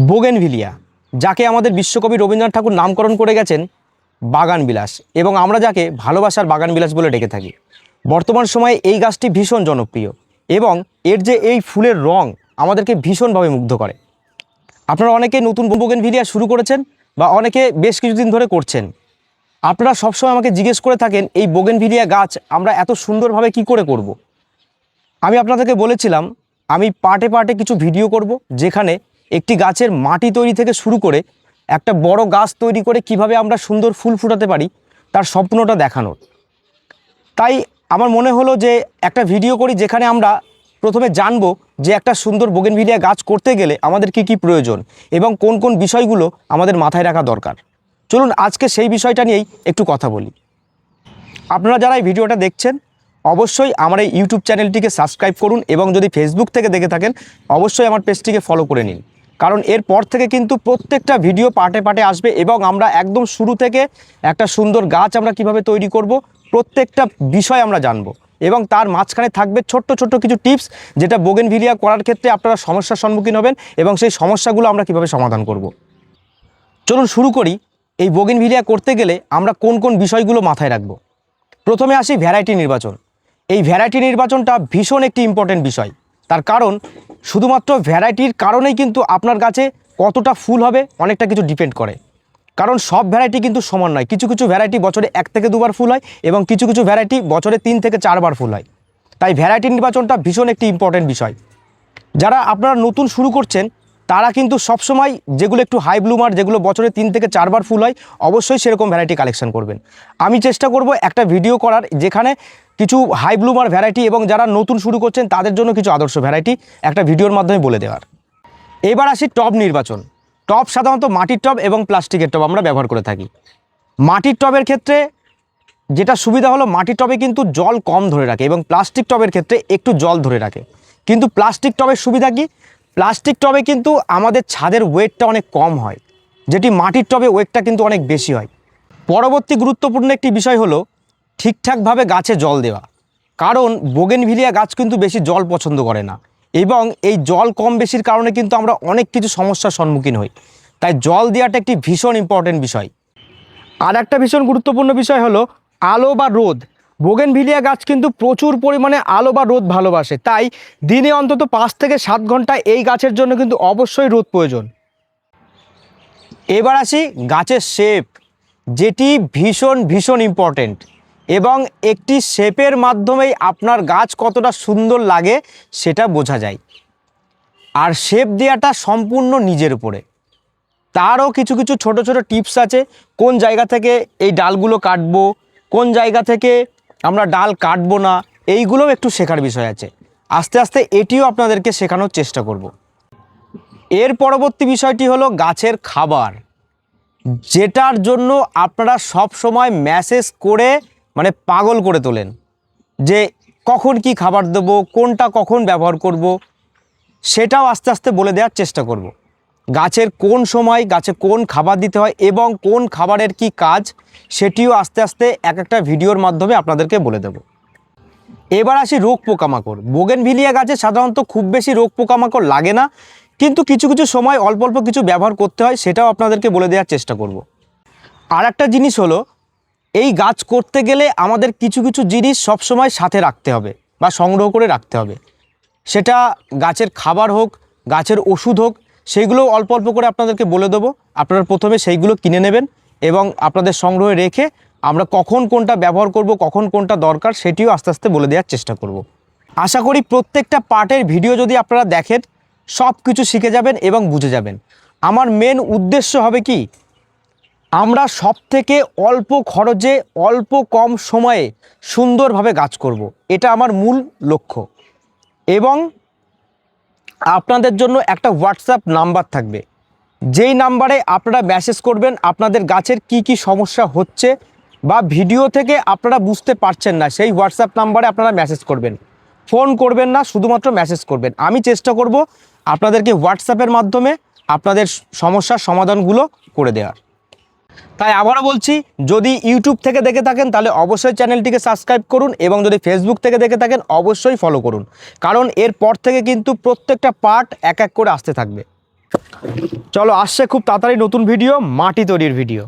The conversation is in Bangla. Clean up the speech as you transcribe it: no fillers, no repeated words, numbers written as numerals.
বোগেনভিলিয়া, যাকে আমাদের বিশ্বকবি রবীন্দ্রনাথ ঠাকুর নামকরণ করে গেছেন বাগান বিলাস, এবং আমরা যাকে ভালোবাসার বাগান বিলাস বলে ডেকে থাকি। বর্তমান সময়ে এই গাছটি ভীষণ জনপ্রিয় এবং এর যে এই ফুলের রং আমাদেরকে ভীষণভাবে মুগ্ধ করে। আপনারা অনেকে নতুন বোগেনভিলিয়া শুরু করেছেন বা অনেকে বেশ কিছুদিন ধরে করছেন। আপনারা সবসময় আমাকে জিজ্ঞেস করে থাকেন এই বোগেনভিলিয়া গাছ আমরা এত সুন্দরভাবে কি করে করব। আমি আপনাদেরকে বলেছিলাম আমি পার্টে পার্টে কিছু ভিডিও করব, যেখানে একটি গাছের মাটি তৈরি থেকে শুরু করে একটা বড় গাছ তৈরি করে কিভাবে আমরা সুন্দর ফুল ফুটাতে পারি তার সম্পূর্ণটা দেখানোর। তাই আমার মনে হলো যে একটা ভিডিও করি, যেখানে আমরা প্রথমে জানবো যে একটা সুন্দর বোগেনভিলিয়া গাছ করতে গেলে আমাদের কি কি প্রয়োজন এবং কোন কোন বিষয়গুলো আমাদের মাথায় রাখা দরকার। চলুন আজকে সেই বিষয়টা নিয়েই একটু কথা বলি। আপনারা যারা এই ভিডিওটা দেখছেন অবশ্যই আমার এই ইউটিউব চ্যানেলটিকে সাবস্ক্রাইব করুন, এবং যদি ফেসবুক থেকে দেখে থাকেন অবশ্যই আমার পেজটিকে ফলো করে নিন, কারণ এরপর থেকে কিন্তু প্রত্যেকটা ভিডিও পার্টে পার্টে আসবে এবং আমরা একদম শুরু থেকে একটা সুন্দর গাছ আমরা কিভাবে তৈরি করব প্রত্যেকটা বিষয় আমরা জানবো, এবং তার মাঝখানে থাকবে ছোট্ট ছোট্ট কিছু টিপস, যেটা বোগেনভিলিয়া করার ক্ষেত্রে আপনারা সমস্যার সম্মুখীন হবেন এবং সেই সমস্যাগুলো আমরা কিভাবে সমাধান করব। চলুন শুরু করি। এই বোগেনভিলিয়া করতে গেলে আমরা কোন কোন বিষয়গুলো মাথায় রাখব। প্রথমে আসি ভ্যারাইটি নির্বাচন। এই ভ্যারাইটি নির্বাচনটা ভীষণ একটি ইম্পর্টেন্ট বিষয়, তার কারণ শুধুমাত্র ভ্যারাইটির কারণেই কিন্তু আপনার গাছে কতটা ফুল হবে অনেকটা কিছু ডিপেন্ড করে। কারণ সব ভ্যারাইটি কিন্তু সমান নয়, কিছু কিছু ভ্যারাইটি বছরে 1 থেকে 2 বার ফুল হয় এবং কিছু কিছু ভ্যারাইটি বছরে 3 থেকে 4 বার ফুল হয়। তাই ভ্যারাইটি নির্বাচনটা ভীষণ একটি ইম্পর্টেন্ট বিষয়। যারা আপনারা নতুন শুরু করছেন তারা কিন্তু সবসময় যেগুলো একটু হাই ব্লুমার, যেগুলো বছরে 3 থেকে 4 বার ফুল হয়, অবশ্যই সেরকম ভ্যারাইটি কালেকশন করবেন। আমি চেষ্টা করব একটা ভিডিও করার যেখানে কিছু হাই ব্লুমার ভ্যারাইটি এবং যারা নতুন শুরু করছেন তাদের জন্য কিছু আদর্শ ভ্যারাইটি একটা ভিডিওর মাধ্যমে বলে দেওয়ার। এবার আসি টব নির্বাচন। টব সাধারণত মাটির টব এবং প্লাস্টিকের টব আমরা ব্যবহার করে থাকি। মাটির টবের ক্ষেত্রে যেটা সুবিধা হলো, মাটির টবে কিন্তু জল কম ধরে রাখে এবং প্লাস্টিক টবের ক্ষেত্রে একটু জল ধরে রাখে। কিন্তু প্লাস্টিক টবের সুবিধা কি, প্লাস্টিক টবে কিন্তু আমাদের ছাদের ওয়েটটা অনেক কম হয়, যেটি মাটির টবে ওয়েটটা কিন্তু অনেক বেশি হয়। পরবর্তী গুরুত্বপূর্ণ একটি বিষয় হলো ঠিকঠাকভাবে গাছে জল দেওয়া, কারণ বোগেনভিলিয়া গাছ কিন্তু বেশি জল পছন্দ করে না এবং এই জল কম বেশির কারণে কিন্তু আমরা অনেক কিছু সমস্যার সম্মুখীন হই। তাই জল দেওয়াটা একটি ভীষণ ইম্পর্টেন্ট বিষয়। আর একটা ভীষণ গুরুত্বপূর্ণ বিষয় হলো আলো বা রোদ। বোগেনভিলিয়া গাছ কিন্তু প্রচুর পরিমাণে আলো বা রোদ ভালোবাসে, তাই দিনে অন্তত 5 থেকে 7 ঘন্টা এই গাছের জন্য কিন্তু অবশ্যই রোদ প্রয়োজন। এবার আসি গাছের শেপ, যেটি ভীষণ ভীষণ ইম্পর্টেন্ট, এবং একটি শেপের মাধ্যমেই আপনার গাছ কতটা সুন্দর লাগে সেটা বোঝা যায়। আর শেপ দেওয়াটা সম্পূর্ণ নিজের উপরে। তারও কিছু কিছু ছোট ছোট টিপস আছে, কোন জায়গা থেকে এই ডালগুলো কাটবো, কোন জায়গা থেকে আমরা ডাল কাটবো না, এইগুলোও একটু শেখার বিষয় আছে। আস্তে আস্তে এটিও আপনাদেরকে শেখানোর চেষ্টা করব। এর পরবর্তী বিষয়টি হলো গাছের খাবার, যেটার জন্য আপনারা সব সময় মেসেজ করে মানে পাগল করে তোলেন যে কখন কি খাবার দেবো, কোনটা কখন ব্যবহার করব, সেটাও আস্তে আস্তে বলে দেওয়ার চেষ্টা করব। গাছের কোন সময় গাছে কোন খাবার দিতে হয় এবং কোন খাবারের কি কাজ, সেটিও আস্তে আস্তে এক একটা ভিডিওর মাধ্যমে আপনাদেরকে বলে দেব। এবার আসি রোগ পোকামাকড়। বোগেনভিলিয়া গাছে সাধারণত খুব বেশি রোগ পোকামাকড় লাগে না, কিন্তু কিছু কিছু সময় অল্প অল্প কিছু ব্যবহার করতে হয়, সেটাও আপনাদেরকে বলে দেওয়ার চেষ্টা করব। আর একটা জিনিস হলো, এই গাছ করতে গেলে আমাদের কিছু কিছু জিনিস সবসময় সাথে রাখতে হবে বা সংগ্রহ করে রাখতে হবে। সেটা গাছের খাবার হোক, গাছের ওষুধ হোক, সেইগুলো অল্প অল্প করে আপনাদেরকে বলে দেবো। আপনারা প্রথমে সেইগুলো কিনে নেবেন এবং আপনাদের সংগ্রহে রেখে আমরা কখন কোনটা ব্যবহার করব, কখন কোনটা দরকার, সেটিও আস্তে আস্তে বলে দেওয়ার চেষ্টা করব। আশা করি প্রত্যেকটা পার্টের ভিডিও যদি আপনারা দেখেন সব কিছু শিখে যাবেন এবং বুঝে যাবেন। আমার মেন উদ্দেশ্য হবে কি, আমরা সব থেকে অল্প খরচে অল্প কম সময়ে সুন্দরভাবে গাছ করব, এটা আমার মূল লক্ষ্য। এবং আপনাদের জন্য একটা হোয়াটসঅ্যাপ নাম্বার থাকবে, যেই নাম্বারে আপনারা মেসেজ করবেন আপনাদের গাছের কি কি সমস্যা হচ্ছে বা ভিডিও থেকে আপনারা বুঝতে পারছেন না, সেই হোয়াটসঅ্যাপ নাম্বারে আপনারা মেসেজ করবেন। ফোন করবেন না, শুধুমাত্র মেসেজ করবেন। আমি চেষ্টা করব আপনাদেরকে হোয়াটসঅ্যাপের মাধ্যমে আপনাদের সমস্যার সমাধানগুলো করে দেওয়ার। তাই আবারও বলছি, যদি ইউটিউব থেকে দেখে থাকেন তাহলে অবশ্যই চ্যানেলটিকে সাবস্ক্রাইব করুন, এবং যদি ফেসবুক থেকে দেখে থাকেন অবশ্যই ফলো করুন, কারণ এরপর থেকে কিন্তু প্রত্যেকটা পার্ট এক এক করে আসতে থাকবে। চলো, আসছে খুব তাড়াতাড়ি নতুন ভিডিও, মাটি তৈরির ভিডিও।